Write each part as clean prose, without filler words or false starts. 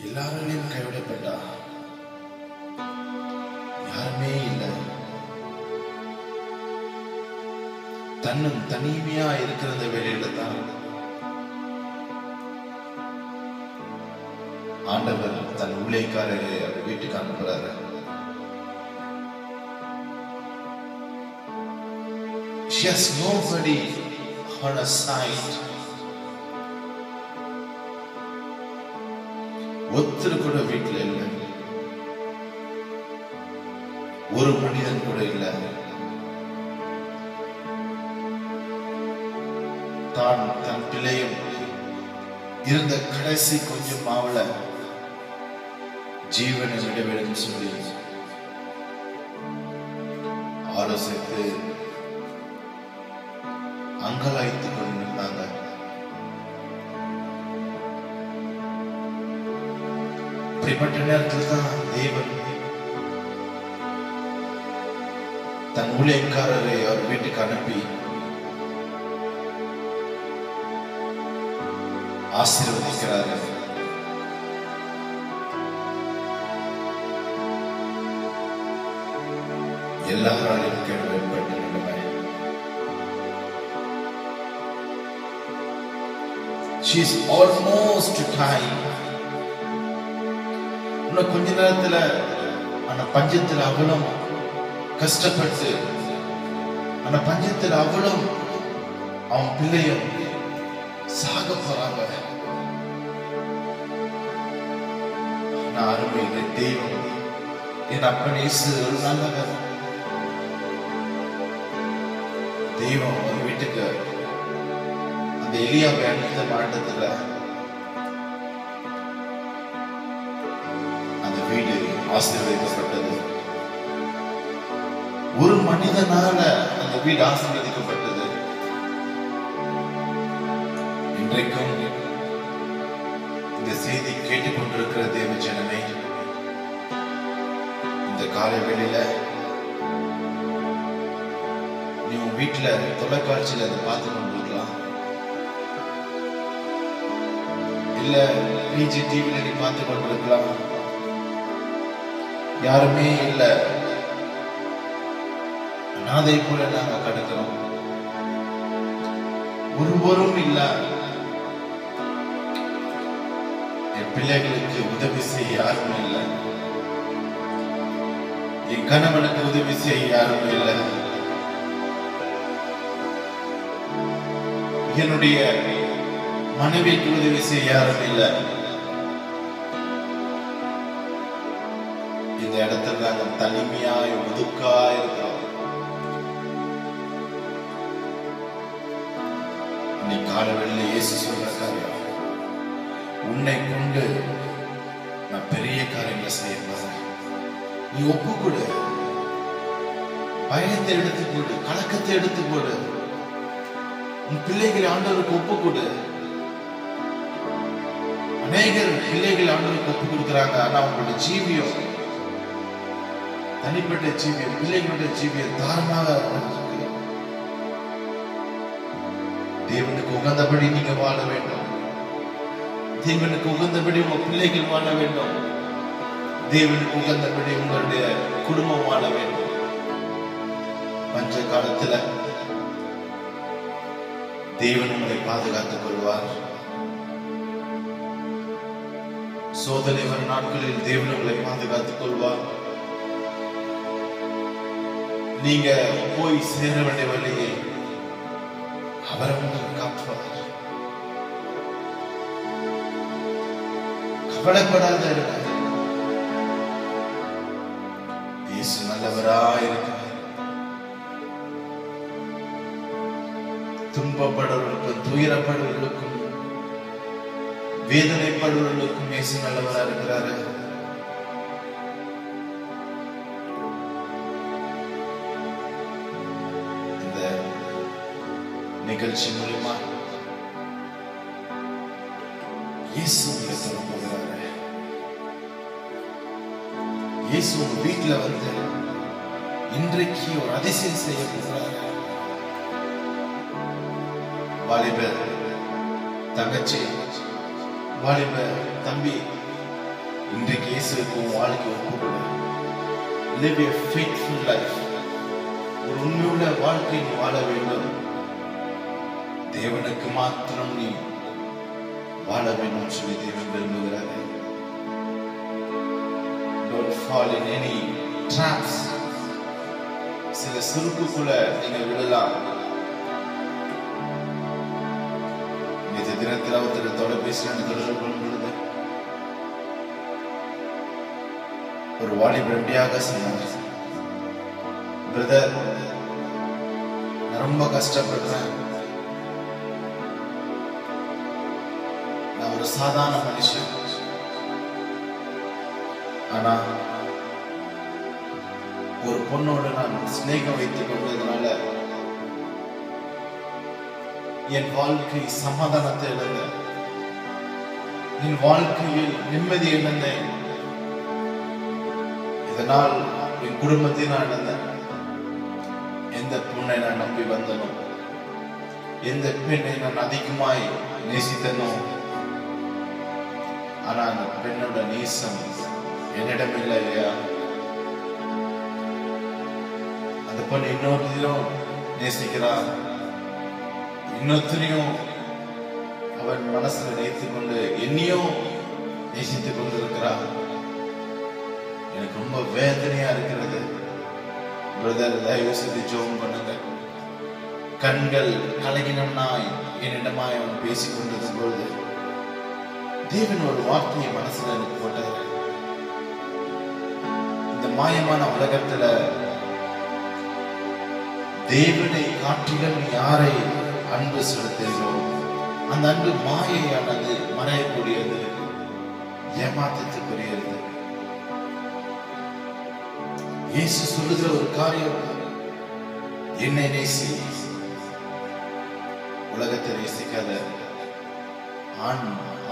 எல்லாராலையும் கைவிடப்பட்டா யாருமே இல்லை. தன்னும் தனிமையா இருக்கிற வேலையில தான் ஆண்டவர் தன் ஊழியக்காரரை அவர் வீட்டுக்கு அனுப்புறாரு. She has nobody on her side. ஒருத்தர் கூட வீட்டுல இல்லை, ஒரு மனிதன் கூட இல்லை. தான் தன் பிள்ளையும் இருந்த கடைசி கொஞ்சம் மாவுல ஜீவனை விட வேண்டும் சொல்லி ஆலோசித்து அங்கலாய்த்து கொண்டிருந்தாங்க. இப்படிப்பட்ட நேரத்தில் தான் தேவன் தன் ஊழியக்காரரை அவர் வீட்டுக்கு அனுப்பி ஆசீர்வதிக்கிறார்கள். எல்லாராலும் கேள்விப்பட்ட நிலைமை. She is almost dying. இன்னும் கொஞ்ச நேரத்துல அந்த பஞ்சத்துல அவளும் கஷ்டப்பட்டு அந்த பஞ்சத்துல அவளும் அவன் பிள்ளையும் சாக போறாங்க. நான் அருமை தெய்வம், என் அப்பன் இயேசு நல்லவர். தெய்வம் ஒரு வீட்டுக்கு அந்த எலியாவை அனுப்பித்த மாட்டத்துல அந்த வீடு ஆசீர்வதிக்கப்பட்டது. ஒரு மனிதனால அந்த வீடு ஆசீர்வதிக்கப்பட்டது. இன்றைக்கும் இந்த செய்தி கேட்டுக்கொண்டிருக்கிற தேவ ஜனமே, இந்த காலை வேளையில நீ உன் வீட்டுல தொலைக்காட்சியில அதை பார்த்து கொண்டிருக்கலாம், இல்ல பிஜி டிவில நீ பார்த்து கொண்டிருக்கலாம். யாருமே இல்ல, அனாதை போல நாங்க கடக்கிறோம். ஒருவரும் இல்ல. என் பிள்ளைகளுக்கு உதவி செய்ய யாரும் இல்லை, என் கணவனுக்கு உதவி செய்ய யாரும் இல்லை, என்னுடைய மனைவிக்கு உதவி செய்ய யாரும் இல்லை. இந்த இடத்துல நாங்கள் தனிமையாய் ஒதுக்காய் இருக்கிறோம். இன்னைக்கு காலவெளியில இயேசு சொல்ற காரியம், உன்னை கொண்டு நான் பெரிய காரியங்களை செய்ய போறேன். நீ ஒப்பு கொடு, பயத்தை எடுத்து போடு, கலக்கத்தை எடுத்து போடு. உன் பிள்ளைகளை ஆண்டவருக்கு ஒப்பு கொடு. அநேகர் பிள்ளைகள் ஆண்டவருக்கு ஒப்பு கொடுக்குறாங்க, ஆனா அவங்களோட ஜீவியம், தனிப்பட்ட ஜீவியம், பிள்ளைகளோட ஜீவியம் தாரமாக தேவனுக்கு உகந்தபடி நீங்க வாழ வேண்டும். தேவனுக்கு உகந்தபடி உங்க பிள்ளைகள் வாழ வேண்டும். தேவனுக்கு உகந்தபடி உங்களுடைய குடும்பம் வாழ வேண்டும். பஞ்ச காலத்துல தேவன் உங்களை பாதுகாத்துக் கொள்வார். சோதனை வரும் நாட்களில் தேவன் உங்களை பாதுகாத்துக் கொள்வார். நீங்க போய் சேர வேண்டிய வழியை அவர் உங்களுக்கு காட்டுவார். கவலைப்படாத இருக்க, இயேசு நல்லவராயிருக்கிறார். துன்பப்படுவர்களுக்கும் துயரப்படுவர்களுக்கும் வேதனைப்படுவர்களுக்கும் இயேசு நல்லவரா இருக்கிறாரு. இந்த நிகழ்ச்சி மூலமா இயேசு உங்களை சொல்ல போகிறாரு. இயேசு உங்க வீட்டுல வந்து இன்றைக்கு ஒரு அதிசயம் செய்ய போகிறாரு. வாலிபர் தங்கச்சி, வாலிப தம்பி, இன்றைக்கு இயேசுவுக்கு வாழ்க்கை ஒப்புக்கொடு. Live a faithful life. ஒரு உண்மையுள்ள வாழ்க்கை நீ வாழ வேண்டும். தேவனுக்கு மாத்திரம் நீ வாழ வேண்டும் சொல்லி தேவன் விரும்புகிறார். Don't fall in any traps. சில சுருக்குக்குள்ள நீங்க விழலாம். நேற்று தினத்தில் அவர்கிட்ட தொலைபேசியில் தொடர்பு கொள்ளும் பொழுது ஒரு வாலிபர் எப்படியாக சொன்னார், பிரதர் நான் ரொம்ப கஷ்டப்படுறேன், நான் ஒரு சாதாரண மனுஷன், ஆனா ஒரு பொண்ணோடு நான் சிநேகம் வைத்துக் கொண்டதுனால என் வாழ்க்கை சமாதானத்தை இழந்தேன், என் வாழ்க்கையில் நிம்மதி இழந்தேன், இதனால் என் குடும்பத்தை நான் இழந்தேன். எந்த பொண்ணை நான் நம்பி வந்தனோ, எந்த பெண்ணை நான் அதிகமாய் நேசித்தனோ, ஆனா அந்த பெண்ணோட நேசம் என்னிடம் இல்லை இல்லையா? அந்த பொண்ணு இன்னொருத்தையும் நேசிக்கிறான், இன்னொருத்தரையும் அவன் மனசுல நேசித்துக் கொண்டு என்னையும் நேசித்துக் கொண்டிருக்கிறான். எனக்கு ரொம்ப வேதனையா இருக்கிறது. பிரதர், தயவு செய்து ஜெபம் பண்ணுங்க. கண்கள் கலங்கினாய் என்னிடமாய் அவன் பேசிக் கொண்டிருக்கும் பொழுது தேவன் ஒரு வார்த்தையை மனசுல எனக்கு போட்டார். இந்த மாயமான உலகத்துல தேவனை காட்டிலும் யாரை அன்பு செலுத்துகிறோம், அந்த அன்பு மாயையானது, மறையக்கூடியது, ஏமாற்றத்துக்குரியது. இயேசு சொல்லுகிற ஒரு காரியம், என்னை நேசி. உலகத்தை நேசிக்காத,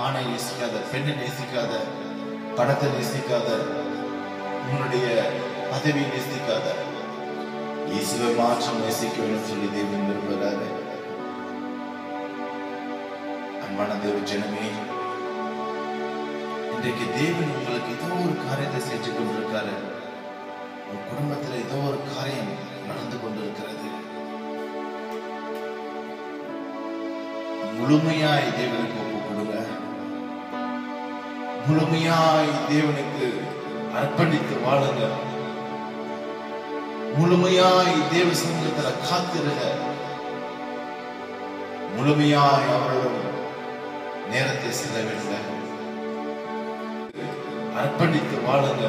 ஆணை நேசிக்காத, பெண்ணை நேசிக்காத, பணத்தை நேசிக்காத, உன்னுடைய பதவியை நேசிக்காத, இயேசுவை மாற்றம் நேசிக்க வேண்டும் சொல்லி தேவன் விரும்புகிறார். அன்பான தேவ ஜனமே, இன்றைக்கு தேவன் உங்களுக்கு ஏதோ ஒரு காரியத்தை செஞ்சு கொண்டிருக்காரு. உன் குடும்பத்தில் ஏதோ ஒரு காரியம் நடந்து கொண்டிருக்கிறது. முழுமையாய் தேவனுக்கு ஒப்பு கொடுங்க. முழுமையாய் தேவனுக்கு அர்ப்பணித்து வாழுங்க. முழுமையாய் தேவ சமூகத்தில் காத்திருங்க. முழுமையாய் அவரிடம் நேரத்தை செலவிடுங்க. அர்ப்பணித்து வாழுங்க.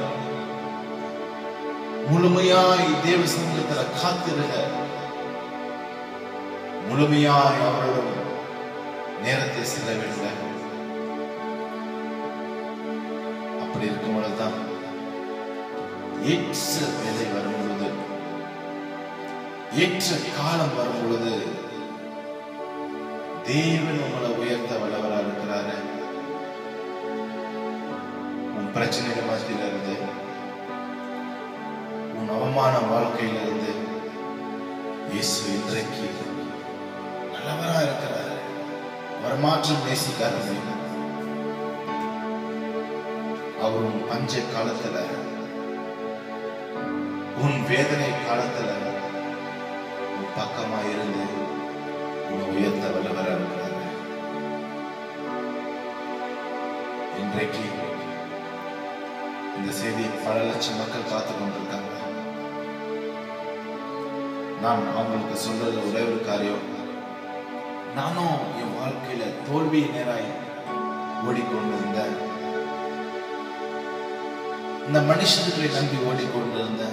முழுமையாய் தேவ சமூகத்தில் காத்திருங்க. முழுமையாய் அவரிடம் நேரத்தை செலவிடுங்க. அப்படி இருக்கும் பொழுதுதான் ஏற்ற வேலை வரும் பொழுது, ஏற்ற காலம் வரும் பொழுது தேவன் உங்களை உயர்த்த வல்லவராக இருக்கிறாரு. உன் பிரச்சனைகள் மத்தியிலிருந்து, உன் அவமான வாழ்க்கையிலிருந்து இயேசு இன்றைக்கு நல்லவராக இருக்கிறார். வரமாற்றம் நேசிக்காரர்கள். அவர் உன் பஞ்ச காலத்துல, உன் வேதனை காலத்துல உன் பக்கமா இருந்து உன்னை உயர்த்த வல்லவராக இருக்கிறார். இன்றைக்கு இந்த செய்தி பல லட்சம் மக்கள் காத்து கொண்டிருக்காங்க. நான் அவங்களுக்கு சொல்றது ஒரே ஒரு காரியம், நானும் என் வாழ்க்கையில தோல்வி நேராய் ஓடிக்கொண்டிருந்த, இந்த மனுஷர்களை நம்பி ஓடிக்கொண்டிருந்த,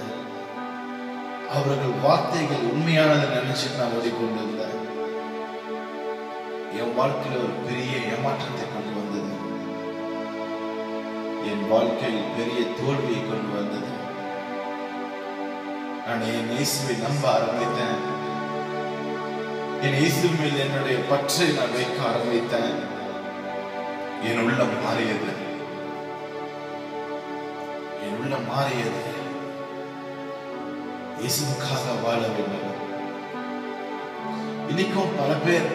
அவர்கள் வார்த்தைகள் உண்மையானதை நினைச்சிட்டு நான் ஓடிக்கொண்டிருந்தேன். என் வாழ்க்கையில ஒரு பெரிய ஏமாற்றத்தை கொண்டு வந்தது. என் வாழ்க்கையில் பெரிய தோல்வியை கொண்டு வந்தது. நான் என் இயேசுவை நம்ப ஆரம்பித்தேன். என் இயேசு மேல் என்னுடைய பற்றை நான் வைக்க ஆரம்பித்தேன். என் உள்ளம் மாறியது. என் உள்ளம் மாறியது. இயேசுவுக்காக வாழ வேண்டும். இன்னைக்கும் பல பேர்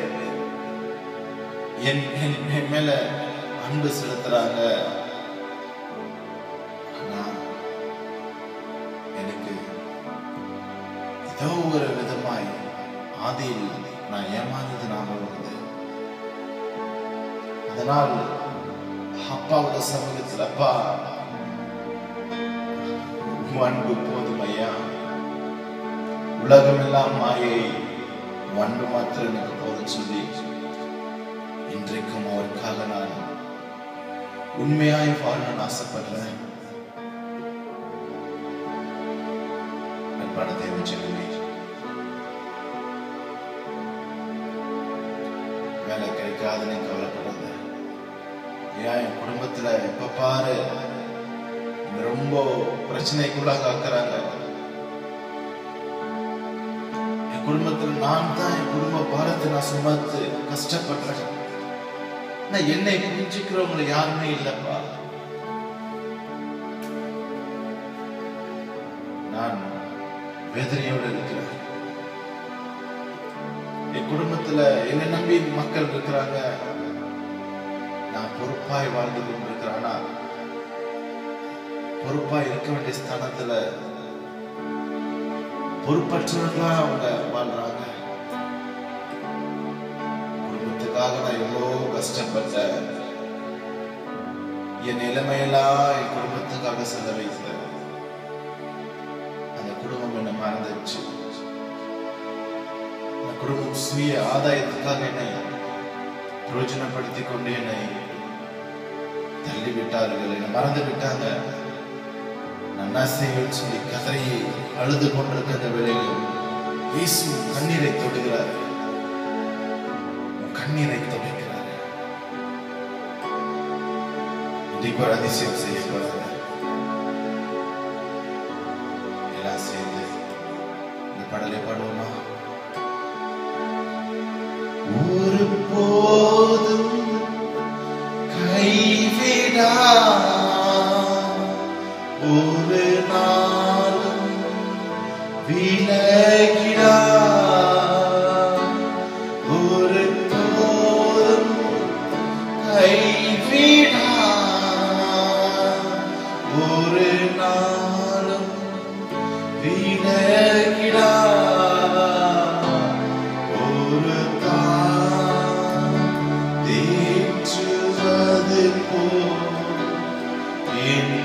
என் மேல அன்பு செலுத்துறாங்க. ஆதியில் நான் ஏமாந்தது ஞாபகம் வருது. அதனால் அப்பாவோட சமூகத்தில், அப்பா அன்பு போதும் ஐயா, உலகம் எல்லாம் மாயை, அன்பு மாத்திரம் எனக்கு போதும் சொல்லி இன்றைக்கும் அவருக்காக நான் உண்மையாய் வாழணும்னு ஆசைப்படுறேன். பணத்தை வச்சு வேலை கிடைக்காதுன்னு கவலைப்படுறது. ஏன் என் குடும்பத்துல எப்ப பாரு ரொம்ப பிரச்சனைக்குள்ளாக ஆக்குறாங்க. என் குடும்பத்துல நான் தான் என் குடும்ப பாரத்தை நான் சுமத்து கஷ்டப்படுறேன். என்னை புரிஞ்சுக்கிறவங்க யாருமே இல்லப்பா. நான் வேதனையோடு இருக்கிறேன். என் குடும்பத்துல என்னை நம்பி மக்கள் இருக்கிறாங்க. நான் பொறுப்பாய் வாழ்ந்து கொண்டிருக்கிறேன். பொறுப்பாய் இருக்க வேண்டிய ஸ்தானத்துல பொறுப்பற்றவர்களா அவங்க வாழ்றாங்க. குடும்பத்துக்காக நான் எவ்வளோ கஷ்டப்பட்டேன். என் நிலைமையெல்லாம் என் குடும்பத்துக்காக செலவழித்தேன். அந்த குடும்பம் என்ன மறந்துச்சு. அந்த குடும்பம் சுய ஆதாயத்துக்காக என்னை பிரயோஜனப்படுத்திக் கொண்டு என்னை தள்ளிவிட்டார்கள், என்னை மறந்து விட்டாங்க. நன்னாசைகள் சொல்லி கதறி அழுது கொண்டிருக்க அந்த வேளையில் இயேசு கண்ணீரை தொடுகிறார். கண்ணீரை துடைக்கிறார். இன்றைக்கு ஒரு அதிசயம் செய்ய போறாங்க. எல்லாம் சேர்ந்து இந்த பாடலை பாடுவோமா? ஒரு போதும் கைவிடா, ஒரு நாளும் விலகிடா, ஒரு போதும் கைவிடா, ஒரு நாளும் விலகிடா, ஒரு தான் தேற்றுவது போல் என்